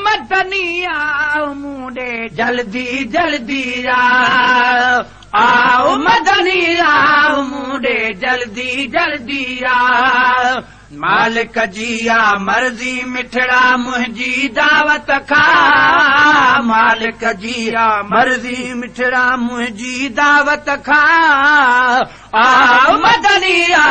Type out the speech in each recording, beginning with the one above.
मदनिया मुंडे जल्दी जल्दी आओ मदनिया मुंडे जल्दी जल्दी मालिक जिया मर्जी मिठड़ा मुंहिंजी दावत खा मालिक जिया मर्जी मिठड़ा मुंहिंजी दावत खा आओ मदनिया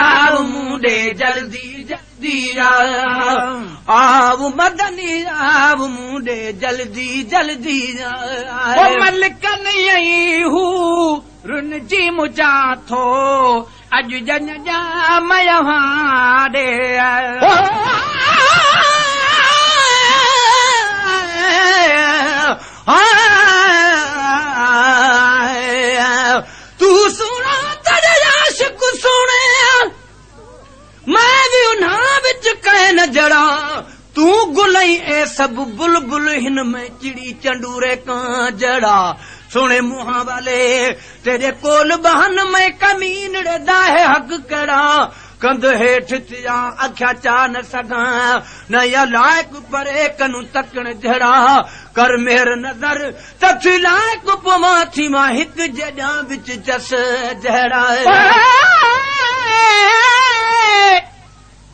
मुंडे जल्दी जल्दी आओ मदनिया मुंडे जल्दी जल्दी ओ मलिक नहीं हूँ रुन जी मुझा थो अज जन जा मयहारे तू सुना तेरे आशिक सुने मैं भी उन्हां विच कह न जड़ा तू गुलई ए सब बुलबुल हिन में चिड़ी चंडूरे का जड़ा सुने मुहा वाले तेरे कोल बहन में कमीन दाहे हक करा कंध हेठ थिया अख्या चा न सगा न या लायक परे कनु तकण जड़ा कर मेर नजर तथी लायक पवा थी मां हिक जड़ा विच जस जड़ा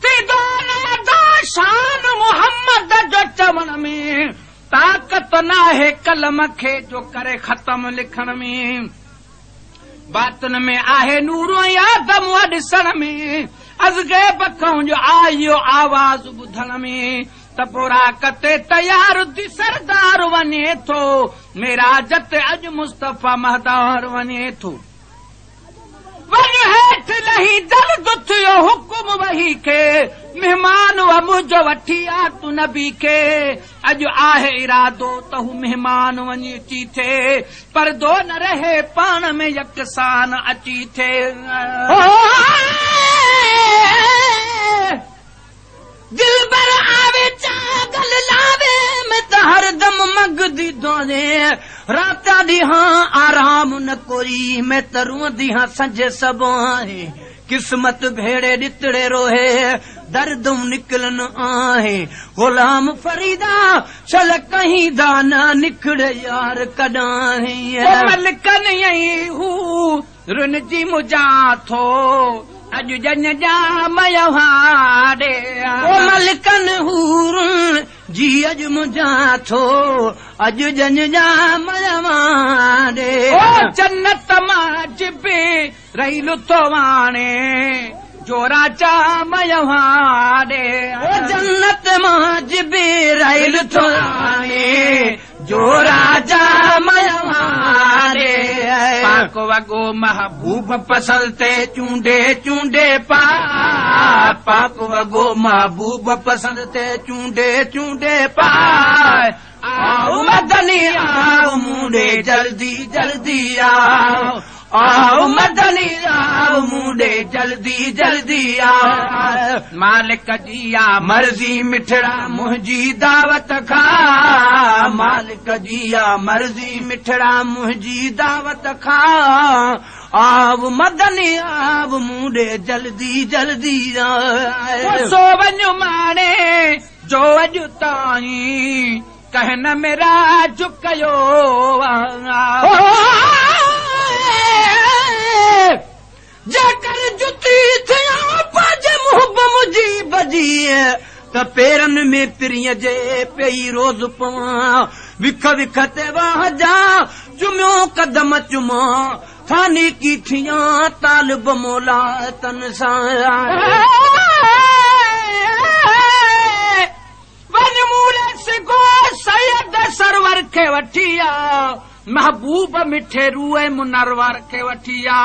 ते दोना शान मोहम्मद जो चवण में ताकत ना है कलम खे जो करे खत्म लिखण में बातन में आहे नूरो यादम ॾिसण में अज़गे बखऊं जो आयो आवाज़ ॿुधण में तपोरा कते तयार थी सरदार वञे थो मेरा जत अज मुस्तफ़ा महदार वञे थो वञ हेठ लही दर्द थियो हुकुम वही के मेहमान मुझो वठी आ तू नबी के अज आहे इरादो तहु मेहमान वञी अची थे परदो न रहे पाण में यकसान अची थे दिलबर आवे चागल लावे मैं त हरदम मगदी दोने राता ॾींहां आराम न कोई मैं त रोंदी हां संझ सबाए किस्मत भेड़े ॾितड़े रोहे दर्दुम निकलन आहे गुलाम फरीदा चल कहीं दाना निकड़े यार कॾाही मलिक नहीं हूँ रुन जी मुझा थो अज जन जा मयहारे ओ मलिकन हूरुन जी अज मुझा थो अज जन जा मयहारे ओ जन्नत मां जिबे रही लुतो वाणे जो राजा मयहारे ओ जन्नत मां जिबे रही लुतो वाणे जो राजा मयहारे पाक वगो महबूब पसल ते चूंडे चूंडे पाक वगो महबूब पसंद ते चूंडे चूंडे आओ मदनी आओ मुंडे जल्दी जल्दी आओ मदनी आओ मुंडे जल्दी जल्दी आओ मालिक जिया मर्जी मिठड़ा मुंहिंजी दावत खा मालिक जिया मर्जी मिठड़ा मुंहिंजी दावत खा आव मदनी आव मुंडे जल्दी जल्दी सो वञ माणे जो अॼु ताईं कहन मेरा झुकयो जेकर जुती थिया पाज मुहब मुझी बजी त पेरन में पिरिय जे पई रोज़ पवां विख विख ते वाह जा चुमियो कदम चुमा थानी की थिया तालिब मोला तन सां वन मूले सिगो सैयद सरवर के वठिया महबूब मिठे रूए मुनरवर के वठिया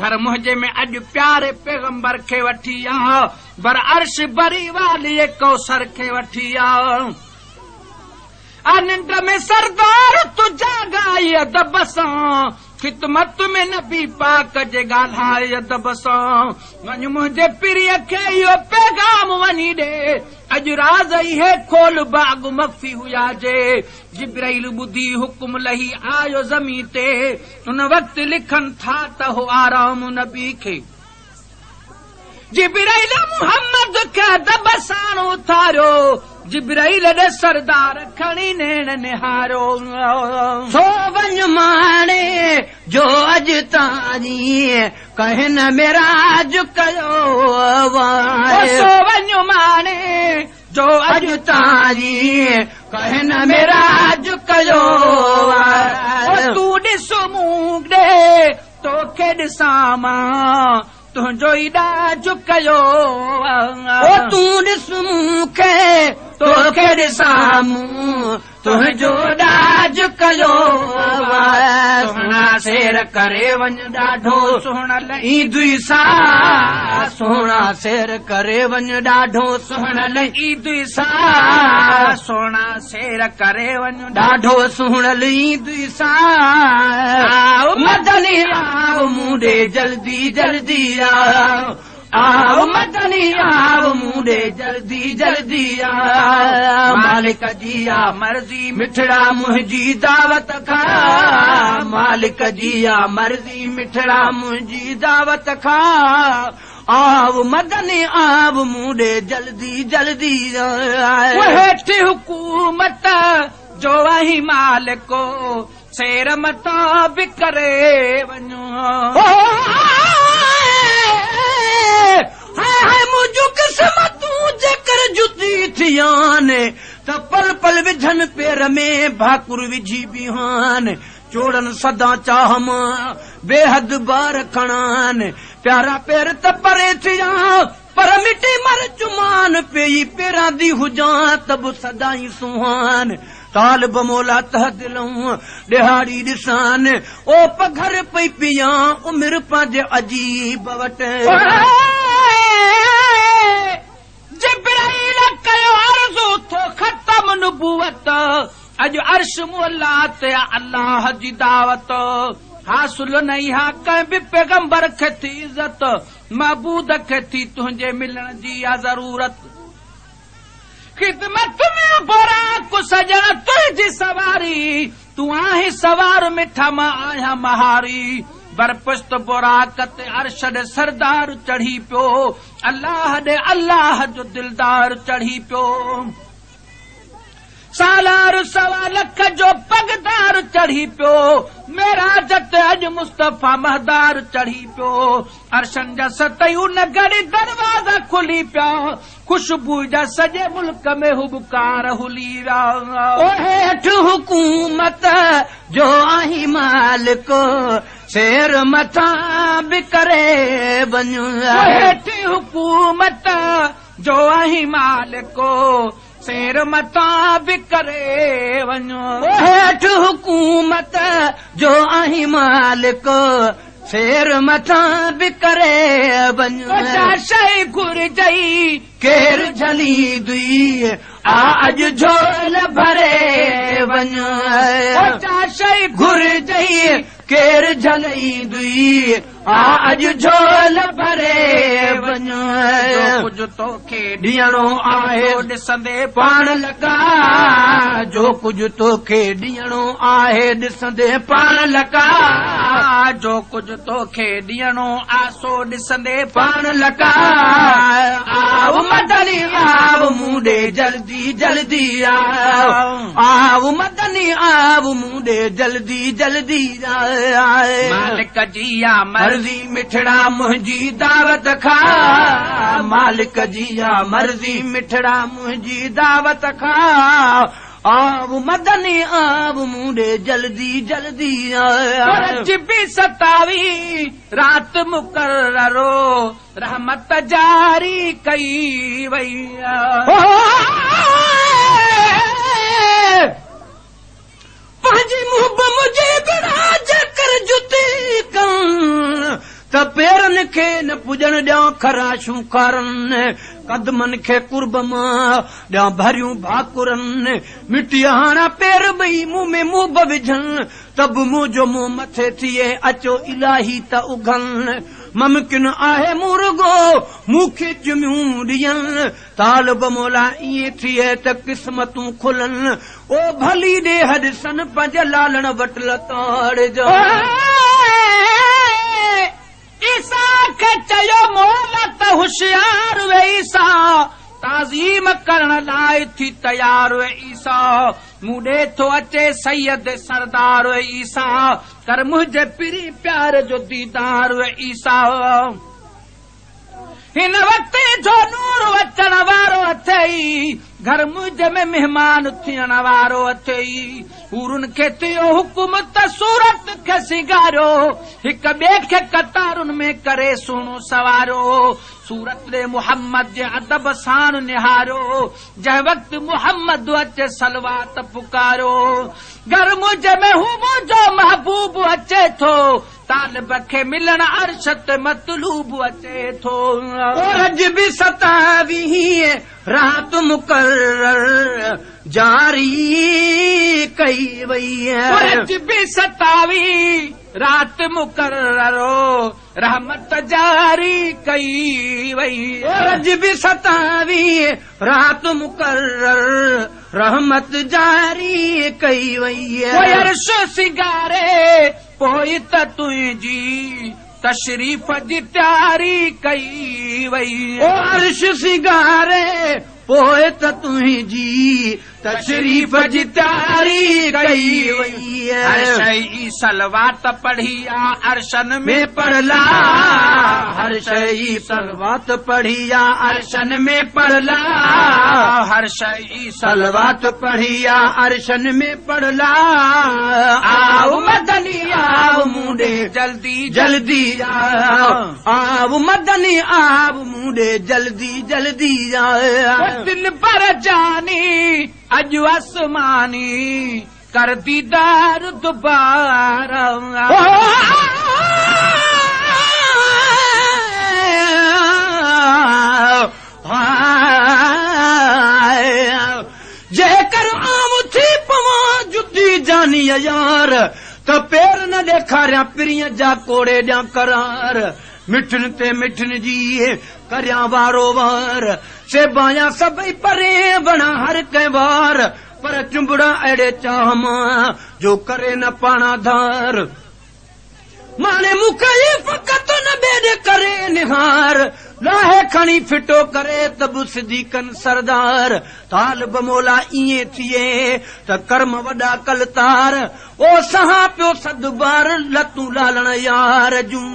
घर मुझे में अज प्यारे पैगंबर के वठिया बर अर्श बरी वाली कौसर के वठिया निंड में सरदार तू जागाई अदब सां खिदमत में नबी पाक जे ॻाल्हाए अदब सां वञ मुंहिंजे पीरीअ खे इहो पैगाम वञी ॾे अॼु राज़ इहे खोल बाग मख़फ़ी हुया जे जिब्राइल ॿुधी हुकुम लही आयो ज़मीन ते उन वक़्तु लिखनि था त हो आराम नबी खे जिब्राइल मुहम्मद खे अदब सां उथारियो जिब्राइल ॾे सरदार खणी नेण निहारो सो वञ माणे जो अॼु ताईं कहन मेराज कयो सो वञ माणे जो अॼु ताईं कहन मेराज कयो तूं ॾिस मूं ॾे तोखे ॾिसां मां तुंहिंजो ई ॾाज कयो तूं ॾिस मूंखे तोखे ॾिसां मूं तुंहिंजो ॾाज कयो सुहिणा शेर करे वञ ॾाढो सुहिणल ईदुई सा सुहिणा शेर करे वञ ॾाढो सुहिणल ईदुई सा सुहिणा शेर करे वञ ॾाढो सुहिणल ईदुई सा मदनी आओ मूंडे जल्दी जल्दी आओ मदनी आओ मूंडे जल्दी जल्दी आओ मालिक जी आ मर्ज़ी मिठड़ा मुंहिंजी दावत खा मालिक जी आ मर्ज़ी मिठड़ा मुंहिंजी दावत खा आओ मदनी आओ मूंडे जल्दी जल्दी हेठि हुकूमत जो वही मालिको शेर मता बि करे वञो मुंहिंजो क़िस्मतूं जेकर जुती थियान त पल पल विझनि पेर में भाकुर विझी बिहान चोड़न सदा चाह मां बेहद बार खणान प्यारा पेर त परे थिया पर मिटी मर जुमान पेई पेरां दी हुजां तब सदाई सुहान तालिब मौला तह दिलऊं ॾिहाड़ी ॾिसान ओ पघर पई पिया उमिरि पंहिंजे अजीब वटि जिब्राइल कयो अर्ज़ु थो ख़तम नुबुवत अॼु अर्श मुअल्ला ते अल्लाह जी दावत हासिल नहीं हा कंहिं बि पैगंबर खे थी इज़त महबूद खे थी तुंहिंजे मिलण जी आ ज़रूरत खिदमत में बुराक सजण तुंहिंजी सवारी तूं आहीं सवार मिठा मां आहियां महारी बरपुश्त बुराक ते अर्श ॾे सरदार चढ़ी पियो अल्लाह ॾे अल्लाह जो दिलदार चढ़ी पियो सालार सवा लख जो पगदार चढ़ी पियो मेराज ते अॼु मुस्तफ़ा महदार चढ़ी पियो अर्शन जा सतयूं नगड़ी दरवाज़ा खुली पिया खुशबू जा सॼे मुल्क में हुबकार हुली विया हेठि हुकूमत जो आहीं मालिको शेर मथां बि करे वञो हेठि हुकूमत जो आहीं मालिको शेर मथां बि करे वञो हेठि हुकूमत जो आहीं मालिको शेर मथां बि करे वञो शइ घुरजई केर झली दुई अॼु झोल भरे वञो शइ घुरजई केर झलई दुई अॼु झोल भरे वञो कुझु तोखे ॾियणो आहे ॾिसंदे पाण लॻा जो कुझु तोखे ॾियणो आहे ॾिसंदे पाण लॻा जो कुझु तोखे ॾियणो आसो ॾिसंदे पाण लॻा आओ मदनी आओ मूंडे जल्दी जल्दी आओ मदनी आओ मूंडे जल्दी जल्दी मालिक जी आ मर्ज़ी मिठड़ा मुंहिंजी दावत खा मालिक जी आ मर्ज़ी मिठड़ा मुंहिंजी दावत खा आव मदनी आव मूंडे जल्दी जल्दी जिबी सतावी रात मुकर्ररो रहमत जारी कई वई पंहिंजी मुहब मुझे बिना जकर जुती कं त पेरनि खे न पुॼण ॾियां खराशूं खारनि कदमनि खे कुर्ब मां ॾियां भरियूं भाकुरनि मिटी हाणा पेर ॿई मुंहुं में मुंहुं बि विझनि त बि मुंहिंजो मुंहुं मथे थिए अचो इलाही त उघनि मुमकिन आहे मुर्गो मूंखे चुमियूं ॾियनि ताल बमोला ईअं थिए त क़िस्मतूं खुलनि ओ भली ॾे हॾिसनि पंज लालण वटि लताड़ जा ईसा खे चयो मोहलत होशियार वे ईसा ताज़ीम करण लाइ थी तयार वे ईसा मूं ॾे थो अचे सैयद सरदार वे ईसा कर मुंहिंजे पिरी प्यार जो दीदार वे ईसा हिन वक्त जो नूर अचण वारो अथई घर मुंहिंजे में मेहमान थियण वारो अथई हूरुनि खे थियो हुकुम त सूरत खे सिंगारियो हिक ॿिए खे कतारुनि में करे सुहिणो सवारियो सूरत ॾे मुहम्मद जे अदब सां निहारियो जंहिं वक़्तु मुहम्मद अचे सलवात पुकारियो घर मुंहिंजे में हू मुंहिंजो महबूब अचे थो तालिब खे मिलण अर्श ते मतलूब अचे थो अॼु बि 27 रात मुक़रर जारी कई वई अॼु बि 27 रात मुक़ररो रहमत जारी कई वई अॼु बि 27 रात मुक़रर रहमत जारी कई वई अर्श सिंगारे पोइ त तुंहिंजी तशरीफ़ जी तयारी कई वई अर्श सिंगारे पोइ त तुंहिंजी तशरीफ़ जी तयारी कई वई अर्श सलवात पढ़ी आ अर्शन में पढ़ला हर शई सलवात पढ़ी आ अर्शन में पढ़ला हर शई सलवात पढ़ी आ अर्शन में पढ़ला आओ मदनी आओ मुंडे जल्दी जल्दी आओ मदनी आओ मुंडे जल्दी जल्दी दिल पर जानी अॼु आसमानी कर दीदार दोबारा जेकर आम थी पवां जुदी जानी यार त पेर न ॾेखारियां पिरीअ जा कोड़े ॾियां करार मिठन ते मिठन जी करियां वारो वार से बाया सभई परे बणा हर कंहिं वार पर चुंबड़ा अहिड़े चाह मां जो करे न पाणा धार माने मुकईफ़ कत न ॿेॾ करे निहार लाहे खणी फिटो करे त बि सिद्दीक़न सरदार तालिब मौला ईअं थिए त कर्म वॾा कलतार ओ सहा पियो सदबार लतूं लालण यार जूं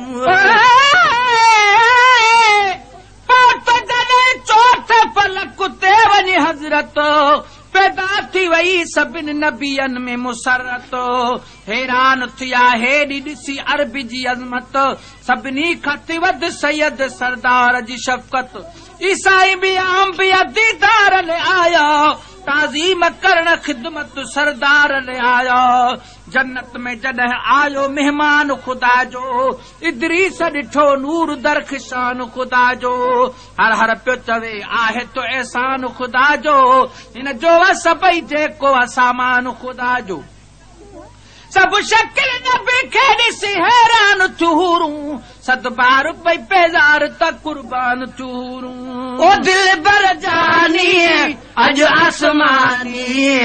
चौथे फलक ते वञी हज़रत पैदा थी वई सभिनी नबियनि में मुसरत हैरान थिया हेॾी ॾिसी अरबी जी अज़मत सभिनी खां थी वधि सैयद सरदार जी शफ़क़त ईसाई बि आम बि दीदार ले आया ताज़ीम करण ख़िदमत सरदार ले आया जन्नत में जॾहिं आयो मेहमान खुदा जो इदरीस ॾिठो नूर दरख़्शान खुदा जो हर हर पियो चवे आहे तो एहसान खुदा जो हिन जो सभई जेको सामान खुदा जो सभु शकिल नबी खे ॾिसी हैरान थियूं सदबार पई पेज़ार त कुर्बान थियूं ओ दिल बर जानी अॼु आसमानी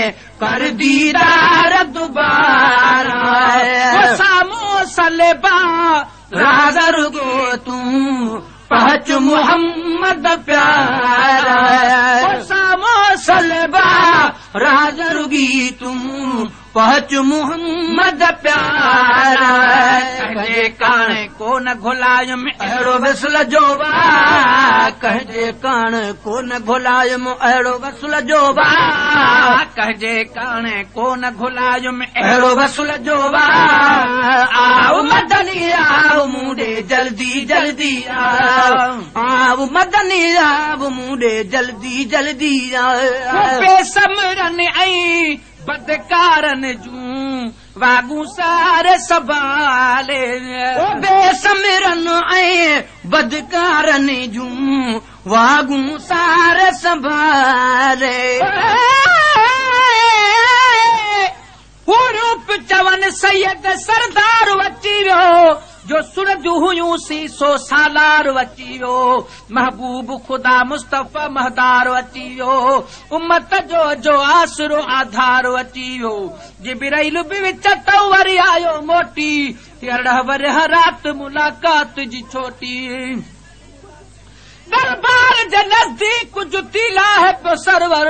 कर दीदार दुबारा सामो सलेबा राज़र गो तूं पहुच मोहम्मद प्यारा सामो सलेबा राज़र गी तूं पहुच मोहम्मद प्यारा कहजे काणे को न घुलायम अहिड़ो वसल जो बा कहजे काण को न घुलायम अहिड़ो वसल जो बा कहजे काणे को न घुलायम अहिड़ो वसल जो बा आओ मदनी आओ मुंडे जल्दी जल्दी आओ मदनी आओ मुंडे जल्दी जल्दी बेसमरन ऐं बदकारन जूं वागू सारे संभाले ओ बेसमिरन ऐं बदकारन जूं वागू सारे संभाले रूप चवन सैयद सरदार अची वियो जो सूरज हुयूं सी सो सालार अची वियो महबूब खुदा मुस्तफ़ा महदार अची वियो उम्मत जो आसरो आधार अची वियो जिब्राइल बि विच तो वरी आयो मोटी 18 वरह रात मुलाकात जी छोटी दरबार जे नज़दीक जुतीला है पियो सरवर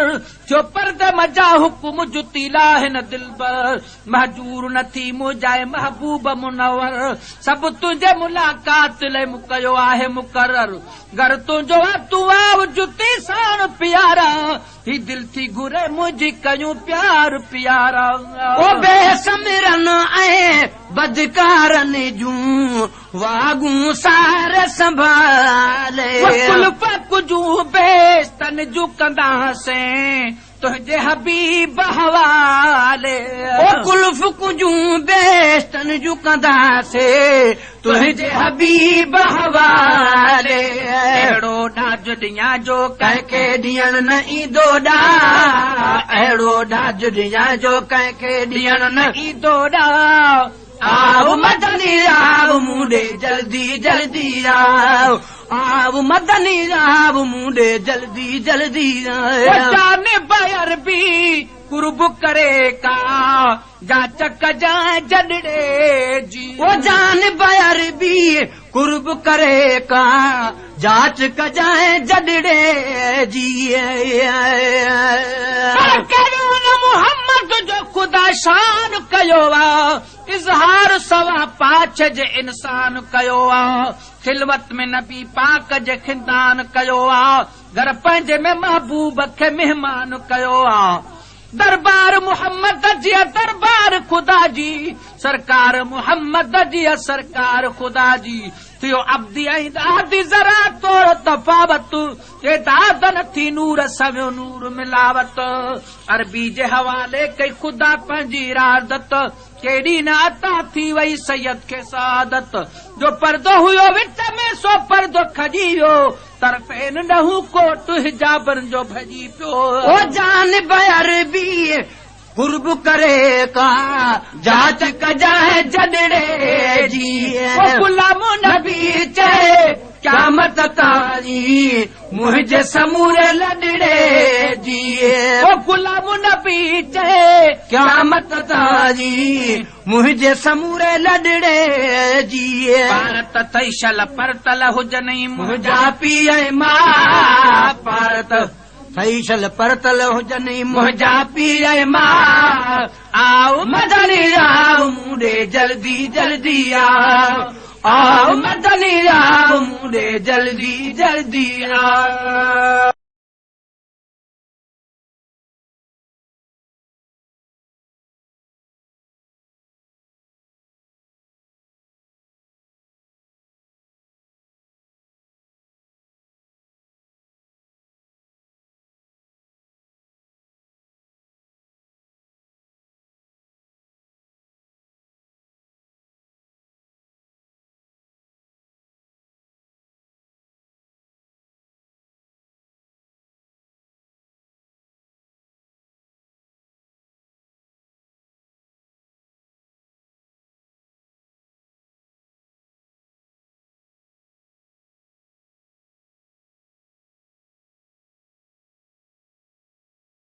जो पर्दे मजा हुकुम जुतीला है न दिलबर महजूर न थी मुजाए महबूब मुनवर सब तुझे मुलाकात ले मुकयो आहे मुकर्रर घर तुझो तू आव जुती साण प्यारा ही दिल थी घुरे मुझी कयूं प्यार प्यारा ओ बेसमिरन ऐं बदकारन जूं वागू सारे संभाले कुल्फ कुजूं बेस्तन जू कंदासे तुझे हबीब हवाले ओ कुल्फ कुजूं बेस्तन जू कंदासे तुझे हबीब हवाले अहिड़ो ॾाज ॾियां जो कंहिंखे ॾियण न ईंदो ॾा अहिड़ो ॾाज ॾियां जो कंहिंखे ॾियण न ईंदो ॾा आओ मदनी आओ मुंडे जल्दी जल्दी आओ आओ मदनी आओ मुंडे जल्दी जल्दी आओ जाने बायर भी कुर्ब करे का जांच कजाए जडड़े जी वो जान बायर भी कुर्ब करे का जांच कजाए जडड़े जी मोहम्मद जो खुदा शान कयो इज़हार सवा पाछ जे इंसान कयो खिलवत में नबी पाक जे खिंदान कयो घर पंहिंजे में महबूब खे मेहमान कयो दरबार मोहम्मद जी दरबार खुदा जी सरकार मोहम्मद जी सरकार खुदा जी थियो अब्दी ऐं दादी ज़रा तोड़ तफ़ावत के दाद न थी नूर सवियो नूर मिलावत अरबी जे हवाले कई खुदा पंहिंजी इरादत केड़ी न अता थी वई सैयद खे सादत जो पर्दो हुयो विच में सो पर्दो खजी वियो तरफ़ेन ॾहूं कोट हिजाबन जो भॼी पियो ओ जान बायर भी कुर्ब करे का जांच कजाए जडड़े जी गुलाम नबी चए क़यामत ताईं मुंहिंजे समूरे लॾड़े जी गुलाम नबी चए क़यामत ताईं मुंहिंजे समूरे लॾड़े जी भारत तैशल परतल हुजनि मुंहिंजा पीउ मां भारत सैशल परतल हुजनि मुंहिंजा पीउ मां आओ मदनी आओ मुंडे जल्दी जल्दी आओ मदनी आओ मुंडे जल्दी जल्दी आओ